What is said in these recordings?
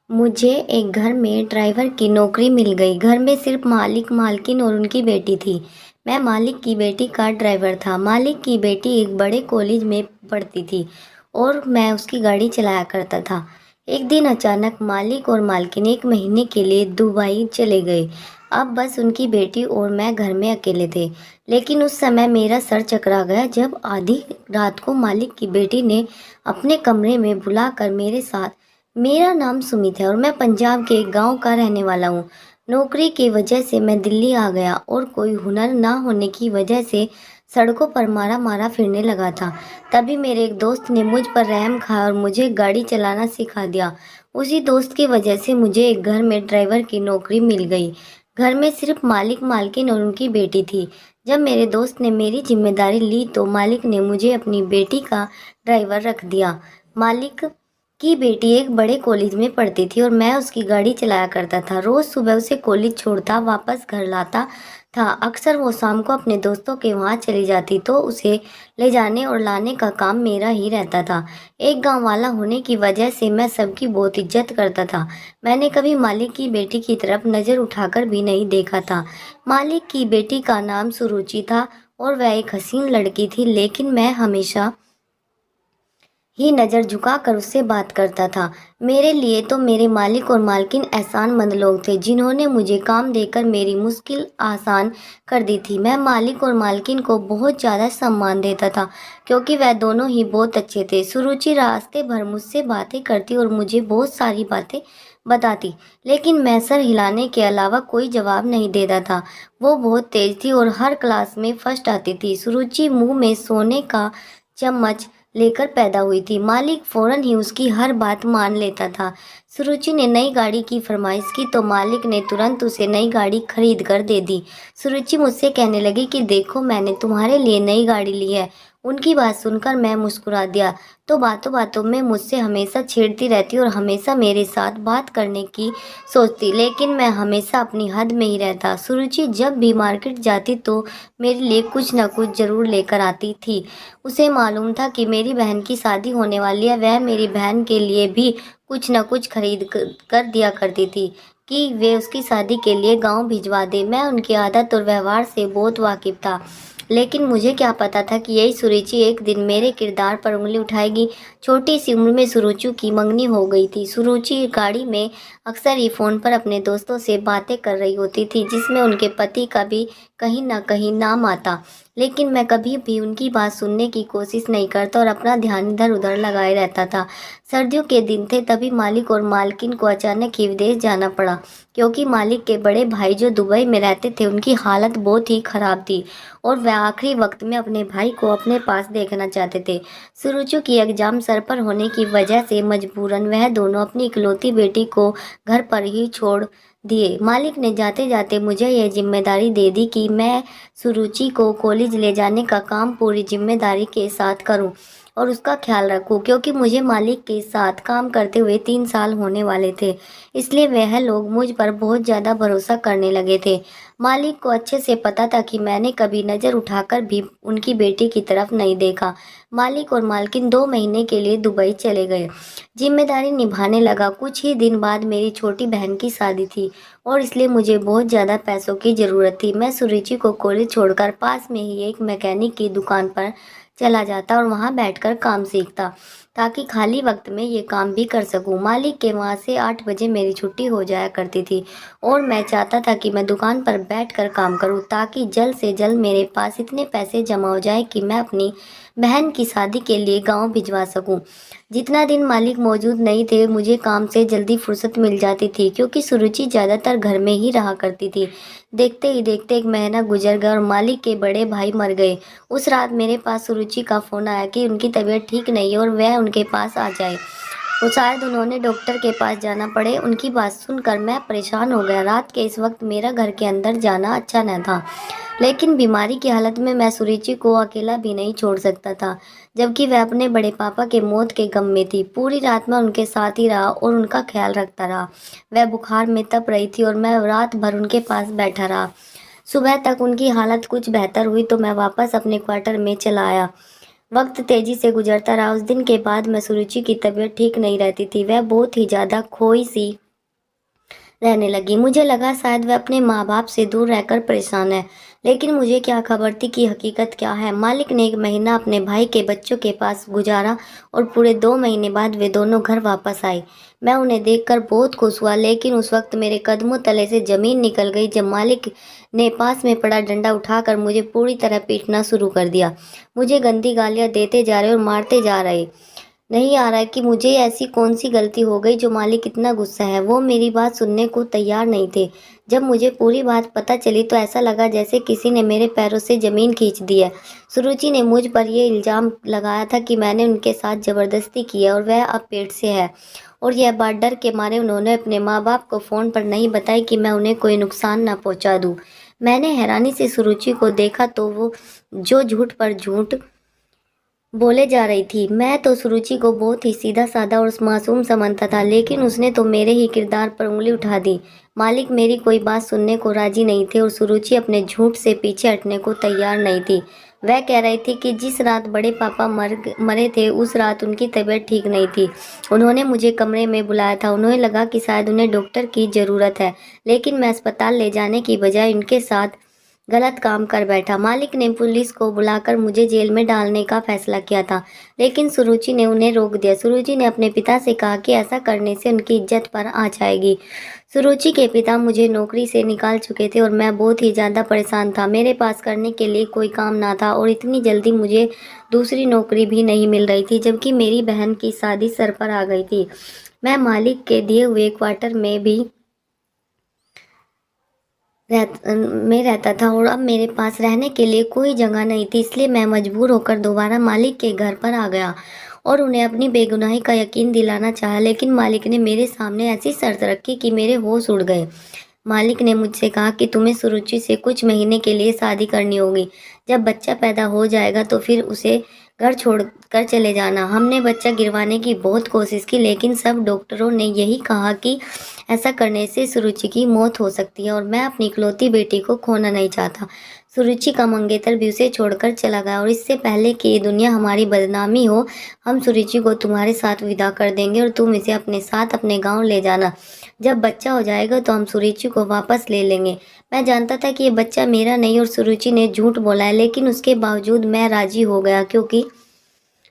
मुझे एक घर में ड्राइवर की नौकरी मिल गई। घर में सिर्फ मालिक, मालकिन और उनकी बेटी थी। मैं मालिक की बेटी का ड्राइवर था। मालिक की बेटी एक बड़े कॉलेज में पढ़ती थी और मैं उसकी गाड़ी चलाया करता था। एक दिन अचानक मालिक और मालकिन एक महीने के लिए दुबई चले गए। अब बस उनकी बेटी और मैं घर में अकेले थे। लेकिन उस समय मेरा सर चकरा गया जब आधी रात को मालिक की बेटी ने अपने कमरे में बुलाकर मेरे साथ, मेरा नाम सुमित है और मैं पंजाब के एक गांव का रहने वाला हूँ। नौकरी की वजह से मैं दिल्ली आ गया और कोई हुनर ना होने की वजह से सड़कों पर मारा मारा फिरने लगा था। तभी मेरे एक दोस्त ने मुझ पर रहम खाया और मुझे गाड़ी चलाना सिखा दिया। उसी दोस्त की वजह से मुझे एक घर में ड्राइवर की नौकरी मिल गई। घर में सिर्फ मालिक, मालकिन और उनकी बेटी थी। जब मेरे दोस्त ने मेरी जिम्मेदारी ली तो मालिक ने मुझे अपनी बेटी का ड्राइवर रख दिया। मालिक की बेटी एक बड़े कॉलेज में पढ़ती थी और मैं उसकी गाड़ी चलाया करता था। रोज सुबह उसे कॉलेज छोड़ता, वापस घर लाता था। अक्सर वो शाम को अपने दोस्तों के वहाँ चली जाती तो उसे ले जाने और लाने का काम मेरा ही रहता था। एक गांव वाला होने की वजह से मैं सबकी बहुत इज्जत करता था। मैंने कभी मालिक की बेटी की तरफ नज़र उठाकर भी नहीं देखा था। मालिक की बेटी का नाम सुरुचि था और वह एक हसीन लड़की थी, लेकिन मैं हमेशा ही नज़र झुकाकर उससे बात करता था। मेरे लिए तो मेरे मालिक और मालकिन एहसानमंद लोग थे जिन्होंने मुझे काम देकर मेरी मुश्किल आसान कर दी थी। मैं मालिक और मालकिन को बहुत ज़्यादा सम्मान देता था क्योंकि वह दोनों ही बहुत अच्छे थे। सुरुचि रास्ते भर मुझसे बातें करती और मुझे बहुत सारी बातें बताती, लेकिन मैं सर हिलाने के अलावा कोई जवाब नहीं देता था। वो बहुत तेज थी और हर क्लास में फर्स्ट आती थी। सुरुचि मुंह में सोने का चम्मच लेकर पैदा हुई थी। मालिक फौरन ही उसकी हर बात मान लेता था। सुरुचि ने नई गाड़ी की फरमाइश की तो मालिक ने तुरंत उसे नई गाड़ी खरीद कर दे दी। सुरुचि मुझसे कहने लगी कि देखो, मैंने तुम्हारे लिए नई गाड़ी ली है। उनकी बात सुनकर मैं मुस्कुरा दिया। तो बातों बातों में मुझसे हमेशा छेड़ती रहती और हमेशा मेरे साथ बात करने की सोचती, लेकिन मैं हमेशा अपनी हद में ही रहता। सुरुचि जब भी मार्केट जाती तो मेरे लिए कुछ न कुछ जरूर लेकर आती थी। उसे मालूम था कि मेरी बहन की शादी होने वाली है। वह मेरी बहन के लिए भी कुछ न कुछ खरीद कर दिया करती थी कि वे उसकी शादी के लिए गांव भिजवा दे। मैं उनकी आदत और व्यवहार से बहुत वाकिफ था, लेकिन मुझे क्या पता था कि यही सुरुचि एक दिन मेरे किरदार पर उंगली उठाएगी। छोटी सी उम्र में सुरुचि की मंगनी हो गई थी। सुरुचि गाड़ी में अक्सर ही फ़ोन पर अपने दोस्तों से बातें कर रही होती थी जिसमें उनके पति का भी कहीं ना कहीं नाम आता, लेकिन मैं कभी भी उनकी बात सुनने की कोशिश नहीं करता और अपना ध्यान इधर उधर लगाए रहता था। सर्दियों के दिन थे, तभी मालिक और मालकिन को अचानक ही विदेश जाना पड़ा क्योंकि मालिक के बड़े भाई जो दुबई में रहते थे उनकी हालत बहुत ही खराब थी और वह आखिरी वक्त में अपने भाई को अपने पास देखना चाहते थे। सुरुचि की एग्जाम सर पर होने की वजह से मजबूरन वह दोनों अपनी इकलौती बेटी को घर पर ही छोड़ दिए। मालिक ने जाते जाते मुझे यह जिम्मेदारी दे दी कि मैं सुरुचि को कॉलेज ले जाने का काम पूरी जिम्मेदारी के साथ करूं और उसका ख्याल रखूं, क्योंकि मुझे मालिक के साथ काम करते हुए 3 साल होने वाले थे। इसलिए वह लोग मुझ पर बहुत ज़्यादा भरोसा करने लगे थे। मालिक को अच्छे से पता था कि मैंने कभी नज़र उठाकर भी उनकी बेटी की तरफ नहीं देखा। मालिक और मालकिन 2 महीने के लिए दुबई चले गए। जिम्मेदारी निभाने लगा। कुछ ही दिन बाद मेरी छोटी बहन की शादी थी और इसलिए मुझे बहुत ज़्यादा पैसों की ज़रूरत थी। मैं सुरुचि को कॉलेज छोड़कर पास में ही एक मैकेनिक की दुकान पर चला जाता और वहाँ बैठकर काम सीखता ताकि खाली वक्त में ये काम भी कर सकूं। मालिक के वहाँ से 8 बजे मेरी छुट्टी हो जाया करती थी और मैं चाहता था कि मैं दुकान पर बैठकर काम करूं ताकि जल्द से जल्द मेरे पास इतने पैसे जमा हो जाए कि मैं अपनी बहन की शादी के लिए गांव भिजवा सकूं। जितना दिन मालिक मौजूद नहीं थे मुझे काम से जल्दी फुर्सत मिल जाती थी क्योंकि सुरुचि ज़्यादातर घर में ही रहा करती थी। देखते ही देखते 1 महीना गुजर गया और मालिक के बड़े भाई मर गए। उस रात मेरे पास सुरुचि का फ़ोन आया कि उनकी तबीयत ठीक नहीं है और वह उनके पास आ जाए। वो शायद उन्होंने डॉक्टर के पास जाना पड़े। उनकी बात सुनकर मैं परेशान हो गया। रात के इस वक्त मेरा घर के अंदर जाना अच्छा न था, लेकिन बीमारी की हालत में मैं सुरुचि को अकेला भी नहीं छोड़ सकता था, जबकि वह अपने बड़े पापा के मौत के गम में थी। पूरी रात मैं उनके साथ ही रहा और उनका ख्याल रखता रहा। वह बुखार में तप रही थी और मैं रात भर उनके पास बैठा रहा। सुबह तक उनकी हालत कुछ बेहतर हुई तो मैं वापस अपने क्वार्टर में चला आया। वक्त तेजी से गुजरता रहा। उस दिन के बाद मैं सुरुचि की तबीयत ठीक नहीं रहती थी। वह बहुत ही ज़्यादा खोई सी रहने लगी। मुझे लगा शायद वह अपने माँ बाप से दूर रहकर परेशान है, लेकिन मुझे क्या खबर थी कि हकीकत क्या है। मालिक ने 1 महीना अपने भाई के बच्चों के पास गुजारा और पूरे 2 महीने बाद वे दोनों घर वापस आए। मैं उन्हें देखकर बहुत खुश हुआ, लेकिन उस वक्त मेरे कदमों तले से जमीन निकल गई जब मालिक ने पास में पड़ा डंडा उठाकर मुझे पूरी तरह पीटना शुरू कर दिया। मुझे गंदी गालियां देते जा रहे और मारते जा रहे। नहीं आ रहा है कि मुझे ऐसी कौन सी गलती हो गई जो मालिक इतना गुस्सा है। वो मेरी बात सुनने को तैयार नहीं थे। जब मुझे पूरी बात पता चली तो ऐसा लगा जैसे किसी ने मेरे पैरों से ज़मीन खींच दी है। सुरुचि ने मुझ पर यह इल्ज़ाम लगाया था कि मैंने उनके साथ ज़बरदस्ती की है और वह अब पेट से है। और यह बात डर के मारे उन्होंने अपने माँ बाप को फ़ोन पर नहीं बताई कि मैं उन्हें कोई नुकसान ना पहुँचा दूँ। मैंने हैरानी से सुरुचि को देखा तो वो जो झूठ पर झूठ बोले जा रही थी। मैं तो सुरुचि को बहुत ही सीधा साधा और मासूम समझता था, लेकिन उसने तो मेरे ही किरदार पर उंगली उठा दी। मालिक मेरी कोई बात सुनने को राजी नहीं थे और सुरुचि अपने झूठ से पीछे हटने को तैयार नहीं थी। वह कह रही थी कि जिस रात बड़े पापा मरे थे उस रात उनकी तबीयत ठीक नहीं थी। उन्होंने मुझे कमरे में बुलाया था। उन्हें लगा कि शायद उन्हें डॉक्टर की ज़रूरत है, लेकिन मैं अस्पताल ले जाने की बजाय उनके साथ गलत काम कर बैठा। मालिक ने पुलिस को बुलाकर मुझे जेल में डालने का फैसला किया था, लेकिन सुरुचि ने उन्हें रोक दिया। सुरुचि ने अपने पिता से कहा कि ऐसा करने से उनकी इज्जत पर आ जाएगी। सुरुचि के पिता मुझे नौकरी से निकाल चुके थे और मैं बहुत ही ज़्यादा परेशान था। मेरे पास करने के लिए कोई काम ना था और इतनी जल्दी मुझे दूसरी नौकरी भी नहीं मिल रही थी, जबकि मेरी बहन की शादी सर पर आ गई थी। मैं मालिक के दिए हुए क्वार्टर में रहता था और अब मेरे पास रहने के लिए कोई जगह नहीं थी, इसलिए मैं मजबूर होकर दोबारा मालिक के घर पर आ गया और उन्हें अपनी बेगुनाही का यकीन दिलाना चाहा। लेकिन मालिक ने मेरे सामने ऐसी शर्त रखी कि मेरे होश उड़ गए। मालिक ने मुझसे कहा कि तुम्हें सुरुचि से कुछ महीने के लिए शादी करनी होगी। जब बच्चा पैदा हो जाएगा तो फिर उसे घर छोड़कर चले जाना। हमने बच्चा गिरवाने की बहुत कोशिश की, लेकिन सब डॉक्टरों ने यही कहा कि ऐसा करने से सुरुचि की मौत हो सकती है और मैं अपनी इकलौती बेटी को खोना नहीं चाहता। सुरुचि का मंगेतर भी उसे छोड़कर चला गया और इससे पहले कि ये दुनिया हमारी बदनामी हो, हम सुरुचि को तुम्हारे साथ विदा कर देंगे और तुम इसे अपने साथ अपने गांव ले जाना। जब बच्चा हो जाएगा तो हम सुरुचि को वापस ले लेंगे। मैं जानता था कि ये बच्चा मेरा नहीं और सुरुचि ने झूठ बोला है, लेकिन उसके बावजूद मैं राजी हो गया क्योंकि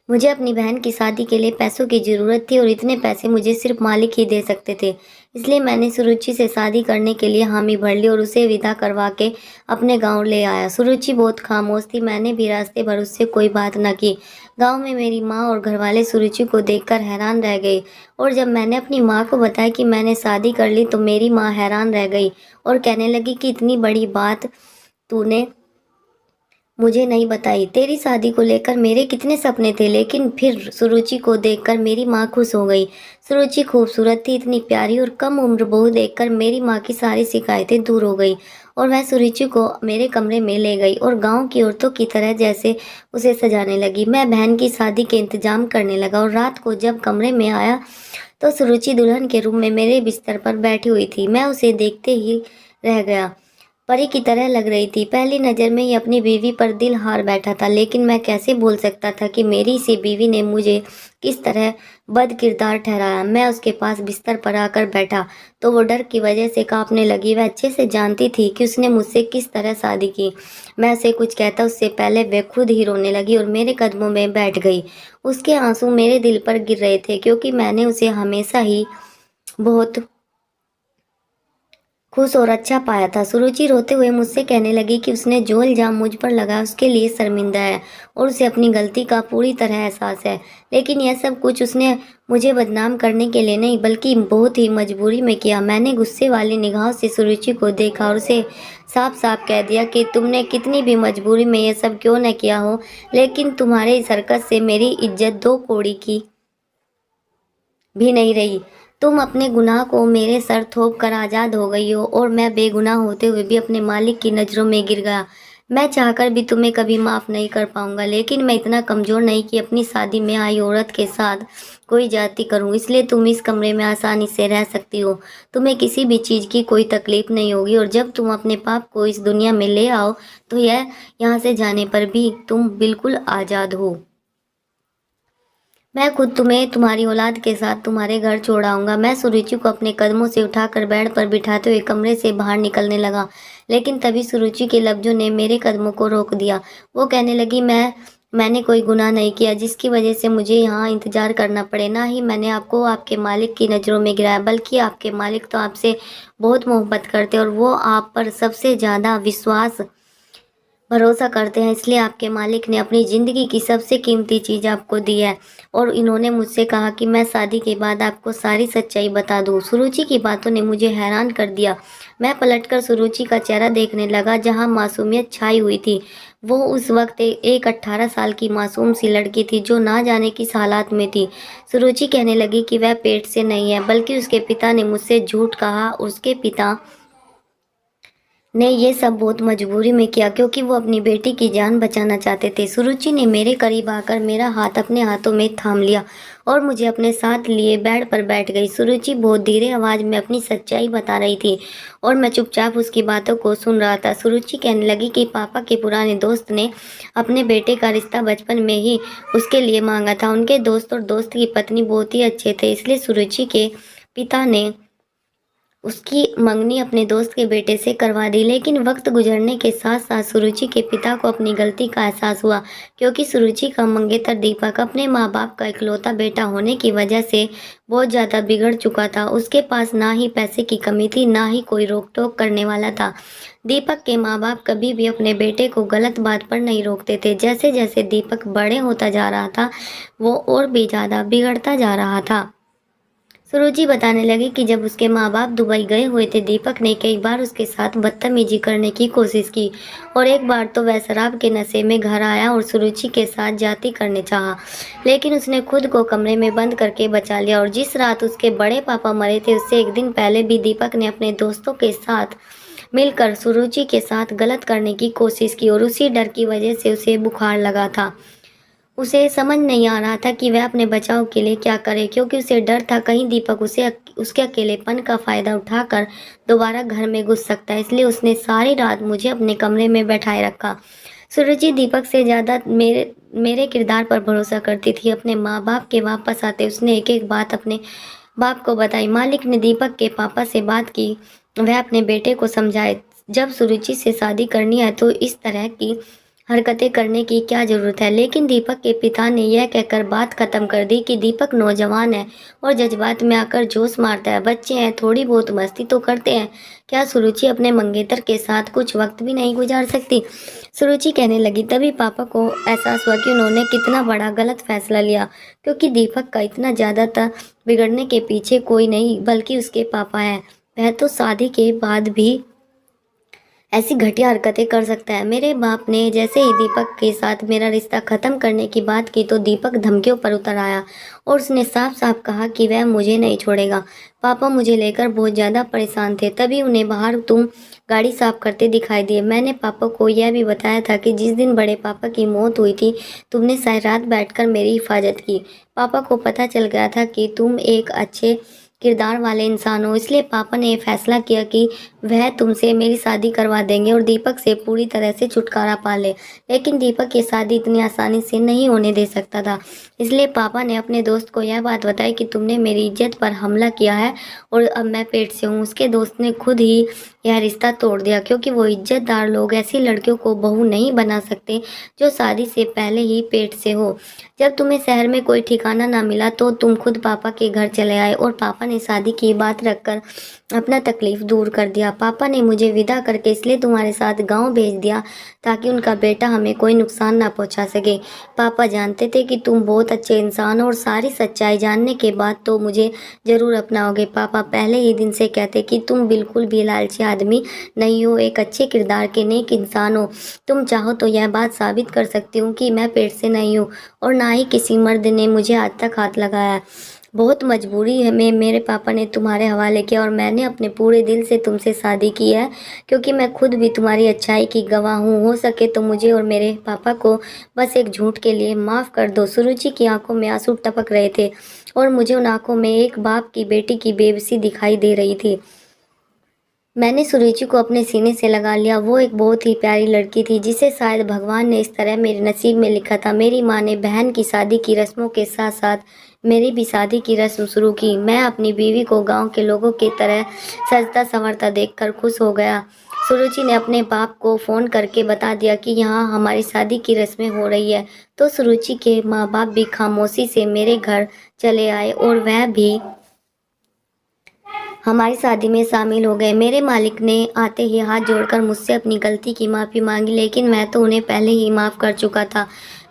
मुझे अपनी बहन की शादी के लिए पैसों की ज़रूरत थी और इतने पैसे मुझे सिर्फ मालिक ही दे सकते थे। इसलिए मैंने सुरुचि से शादी करने के लिए हामी भर ली और उसे विदा करवा के अपने गांव ले आया। सुरुचि बहुत खामोश थी। मैंने भी रास्ते भर उससे कोई बात न की। गांव में मेरी माँ और घरवाले सुरुचि को देखकर हैरान रह गए और जब मैंने अपनी माँ को बताया कि मैंने शादी कर ली तो मेरी माँ हैरान रह गई और कहने लगी कि इतनी बड़ी बात तूने मुझे नहीं बताई। तेरी शादी को लेकर मेरे कितने सपने थे, लेकिन फिर सुरुचि को देखकर मेरी माँ खुश हो गई। सुरुचि खूबसूरत थी, इतनी प्यारी और कम उम्र बहू देखकर मेरी माँ की सारी शिकायतें दूर हो गई और वह सुरुचि को मेरे कमरे में ले गई और गांव की औरतों की तरह जैसे उसे सजाने लगी। मैं बहन की शादी के इंतजाम करने लगा और रात को जब कमरे में आया तो सुरुचि दुल्हन के रूम में मेरे बिस्तर पर बैठी हुई थी। मैं उसे देखते ही रह गया। परी की तरह लग रही थी। पहली नज़र में ही अपनी बीवी पर दिल हार बैठा था, लेकिन मैं कैसे भूल सकता था कि मेरी सी बीवी ने मुझे किस तरह बद किरदार ठहराया। मैं उसके पास बिस्तर पर आकर बैठा तो वो डर की वजह से कांपने लगी। वह अच्छे से जानती थी कि उसने मुझसे किस तरह शादी की। मैं उसे कुछ कहता उससे पहले वह खुद ही रोने लगी और मेरे कदमों में बैठ गई। उसके आंसू मेरे दिल पर गिर रहे थे क्योंकि मैंने उसे हमेशा ही बहुत खुश और अच्छा पाया था। सुरुचि रोते हुए मुझसे कहने लगी कि उसने जो इल्ज़ाम मुझ पर लगाया उसके लिए शर्मिंदा है और उसे अपनी गलती का पूरी तरह एहसास है। लेकिन यह सब कुछ उसने मुझे बदनाम करने के लिए नहीं बल्कि बहुत ही मजबूरी में किया। मैंने गुस्से वाली निगाहों से सुरुचि को देखा और उसे साफ साफ कह दिया कि तुमने कितनी भी मजबूरी में यह सब क्यों न किया हो, लेकिन तुम्हारे इस हरकत से मेरी इज्जत 2 कौड़ी की भी नहीं रही। तुम अपने गुनाह को मेरे सर थोप कर आज़ाद हो गई हो और मैं बेगुनाह होते हुए भी अपने मालिक की नज़रों में गिर गया। मैं चाहकर भी तुम्हें कभी माफ़ नहीं कर पाऊंगा, लेकिन मैं इतना कमज़ोर नहीं कि अपनी शादी में आई औरत के साथ कोई जाति करूं। इसलिए तुम इस कमरे में आसानी से रह सकती हो। तुम्हें किसी भी चीज़ की कोई तकलीफ नहीं होगी और जब तुम अपने पाप को इस दुनिया में ले आओ तो यह यहाँ से जाने पर भी तुम बिल्कुल आज़ाद हो। मैं खुद तुम्हें तुम्हारी औलाद के साथ तुम्हारे घर छोड़ आऊँगा। मैं सुरुचि को अपने कदमों से उठाकर बेड पर बिठाते हुए कमरे से बाहर निकलने लगा, लेकिन तभी सुरुचि के लफ्ज़ों ने मेरे कदमों को रोक दिया। वो कहने लगी, मैंने कोई गुनाह नहीं किया जिसकी वजह से मुझे यहाँ इंतज़ार करना पड़े। ना ही मैंने आपको आपके मालिक की नज़रों में गिराया, बल्कि आपके मालिक तो आपसे बहुत मोहब्बत करते और वो आप पर सबसे ज़्यादा विश्वास भरोसा करते हैं, इसलिए आपके मालिक ने अपनी ज़िंदगी की सबसे कीमती चीज़ आपको दी है। और इन्होंने मुझसे कहा कि मैं शादी के बाद आपको सारी सच्चाई बता दूँ। सुरुचि की बातों ने मुझे हैरान कर दिया। मैं पलटकर सुरुचि का चेहरा देखने लगा, जहाँ मासूमियत छाई हुई थी। वो उस वक्त एक 18 साल की मासूम सी लड़की थी, जो ना जाने किस हालात में थी। सुरुचि कहने लगी कि वह पेट से नहीं है, बल्कि उसके पिता ने मुझसे झूठ कहा। उसके पिता ने ये सब बहुत मजबूरी में किया, क्योंकि वो अपनी बेटी की जान बचाना चाहते थे। सुरुचि ने मेरे करीब आकर मेरा हाथ अपने हाथों में थाम लिया और मुझे अपने साथ लिए बेड पर बैठ गई। सुरुचि बहुत धीरे आवाज़ में अपनी सच्चाई बता रही थी और मैं चुपचाप उसकी बातों को सुन रहा था। सुरुचि कहने लगी कि पापा के पुराने दोस्त ने अपने बेटे का रिश्ता बचपन में ही उसके लिए मांगा था। उनके दोस्त और दोस्त की पत्नी बहुत ही अच्छे थे, इसलिए सुरुचि के पिता ने उसकी मंगनी अपने दोस्त के बेटे से करवा दी। लेकिन वक्त गुजरने के साथ साथ सुरुचि के पिता को अपनी गलती का एहसास हुआ, क्योंकि सुरुचि का मंगेतर दीपक अपने माँ बाप का इकलौता बेटा होने की वजह से बहुत ज़्यादा बिगड़ चुका था। उसके पास ना ही पैसे की कमी थी, ना ही कोई रोक टोक करने वाला था। दीपक के माँ बाप कभी भी अपने बेटे को गलत बात पर नहीं रोकते थे। जैसे जैसे दीपक बड़े होता जा रहा था, वो और भी ज़्यादा बिगड़ता जा रहा था। सुरुचि बताने लगी कि जब उसके माँ बाप दुबई गए हुए थे, दीपक ने कई बार उसके साथ बदतमीजी करने की कोशिश की और एक बार तो वह शराब के नशे में घर आया और सुरुचि के साथ जाती करने चाहा, लेकिन उसने खुद को कमरे में बंद करके बचा लिया। और जिस रात उसके बड़े पापा मरे थे, उससे एक दिन पहले भी दीपक ने अपने दोस्तों के साथ मिलकर सुरुचि के साथ गलत करने की कोशिश की और उसी डर की वजह से उसे बुखार लगा था। उसे समझ नहीं आ रहा था कि वह अपने बचाव के लिए क्या करे, क्योंकि उसे डर था कहीं दीपक उसे उसके अकेलेपन का फ़ायदा उठाकर दोबारा घर में घुस सकता है। इसलिए उसने सारी रात मुझे अपने कमरे में बैठाए रखा। सुरुचि दीपक से ज़्यादा मेरे मेरे किरदार पर भरोसा करती थी। अपने माँ बाप के वापस आते उसने एक एक बात अपने बाप को बताई। मालिक ने दीपक के पापा से बात की, वह अपने बेटे को समझाए जब सुरुचि से शादी करनी है तो इस तरह की हरकतें करने की क्या ज़रूरत है। लेकिन दीपक के पिता ने यह कहकर बात ख़त्म कर दी कि दीपक नौजवान है और जज्बात में आकर जोश मारता है। बच्चे हैं, थोड़ी बहुत मस्ती तो करते हैं। क्या सुरुचि अपने मंगेतर के साथ कुछ वक्त भी नहीं गुजार सकती? सुरुचि कहने लगी। तभी पापा को एहसास हुआ कि उन्होंने कितना बड़ा गलत फैसला लिया, क्योंकि दीपक का इतना ज़्यादातर बिगड़ने के पीछे कोई नहीं बल्कि उसके पापा हैं। वह तो शादी के बाद भी ऐसी घटिया हरकतें कर सकता है। मेरे बाप ने जैसे ही दीपक के साथ मेरा रिश्ता ख़त्म करने की बात की तो दीपक धमकियों पर उतर आया और उसने साफ साफ कहा कि वह मुझे नहीं छोड़ेगा। पापा मुझे लेकर बहुत ज़्यादा परेशान थे। तभी उन्हें बाहर तुम गाड़ी साफ करते दिखाई दिए। मैंने पापा को यह भी बताया था कि जिस दिन बड़े पापा की मौत हुई थी, तुमने सारी रात बैठकर मेरी हिफाजत की। पापा को पता चल गया था कि तुम एक अच्छे किरदार वाले इंसान हो, इसलिए पापा ने फैसला किया कि वह तुमसे मेरी शादी करवा देंगे और दीपक से पूरी तरह से छुटकारा पा ले। लेकिन दीपक की शादी इतनी आसानी से नहीं होने दे सकता था, इसलिए पापा ने अपने दोस्त को यह बात बताई कि तुमने मेरी इज्जत पर हमला किया है और अब मैं पेट से हूँ। उसके दोस्त ने खुद ही यह रिश्ता तोड़ दिया, क्योंकि वो इज्जतदार लोग ऐसी लड़कियों को बहू नहीं बना सकते जो शादी से पहले ही पेट से हो। जब तुम्हें शहर में कोई ठिकाना ना मिला तो तुम खुद पापा के घर चले आए और पापा ने शादी की बात रखकर अपना तकलीफ दूर कर दिया। पापा ने मुझे विदा करके इसलिए तुम्हारे साथ गांव भेज दिया ताकि उनका बेटा हमें कोई नुकसान ना पहुंचा सके। पापा जानते थे कि तुम बहुत अच्छे इंसान हो और सारी सच्चाई जानने के बाद तो मुझे ज़रूर अपनाओगे। पापा पहले ही दिन से कहते कि तुम बिल्कुल भी लालची आदमी नहीं हो, एक अच्छे किरदार के नेक इंसान हो। तुम चाहो तो यह बात साबित कर सकती हूँ कि मैं पेट से नहीं हूँ और ना ही किसी मर्द ने मुझे आज तक हाथ लगाया। बहुत मजबूरी है में मेरे पापा ने तुम्हारे हवाले किया और मैंने अपने पूरे दिल से तुमसे शादी की है, क्योंकि मैं खुद भी तुम्हारी अच्छाई की गवाह हूँ। हो सके तो मुझे और मेरे पापा को बस एक झूठ के लिए माफ़ कर दो। सुरुचि की आंखों में आंसू टपक रहे थे और मुझे उन आंखों में एक बाप की बेटी की बेबसी दिखाई दे रही थी। मैंने सुरुचि को अपने सीने से लगा लिया। वो एक बहुत ही प्यारी लड़की थी जिसे शायद भगवान ने इस तरह मेरे नसीब में लिखा था। मेरी माँ ने बहन की शादी की रस्मों के साथ साथ मेरी भी शादी की रस्म शुरू की। मैं अपनी बीवी को गांव के लोगों की तरह सजता संवरता देखकर खुश हो गया। सुरुचि ने अपने बाप को फ़ोन करके बता दिया कि यहाँ हमारी शादी की रस्में हो रही है, तो सुरुचि के माँ बाप भी खामोशी से मेरे घर चले आए और वह भी हमारी शादी में शामिल हो गए। मेरे मालिक ने आते ही हाथ जोड़कर मुझसे अपनी गलती की माफ़ी मांगी, लेकिन मैं तो उन्हें पहले ही माफ़ कर चुका था।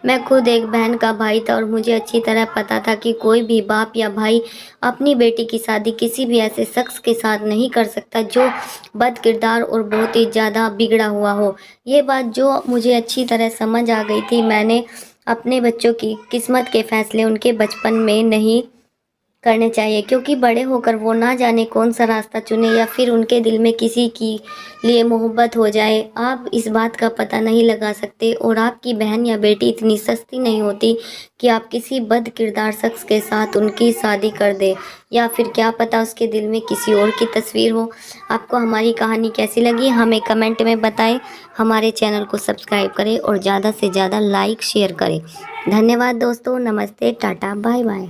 मैं खुद एक बहन का भाई था और मुझे अच्छी तरह पता था कि कोई भी बाप या भाई अपनी बेटी की शादी किसी भी ऐसे शख्स के साथ नहीं कर सकता जो बद किरदार और बहुत ही ज़्यादा बिगड़ा हुआ हो। ये बात जो मुझे अच्छी तरह समझ आ गई थी। मैंने अपने बच्चों की किस्मत के फैसले उनके बचपन में नहीं करने चाहिए, क्योंकि बड़े होकर वो ना जाने कौन सा रास्ता चुने या फिर उनके दिल में किसी की लिए मोहब्बत हो जाए। आप इस बात का पता नहीं लगा सकते और आपकी बहन या बेटी इतनी सस्ती नहीं होती कि आप किसी बद किरदार शख्स के साथ उनकी शादी कर दे, या फिर क्या पता उसके दिल में किसी और की तस्वीर हो। आपको हमारी कहानी कैसी लगी हमें कमेंट में बताएं। हमारे चैनल को सब्सक्राइब करें और ज़्यादा से ज़्यादा लाइक शेयर करें। धन्यवाद दोस्तों। नमस्ते, टाटा, बाय बाय।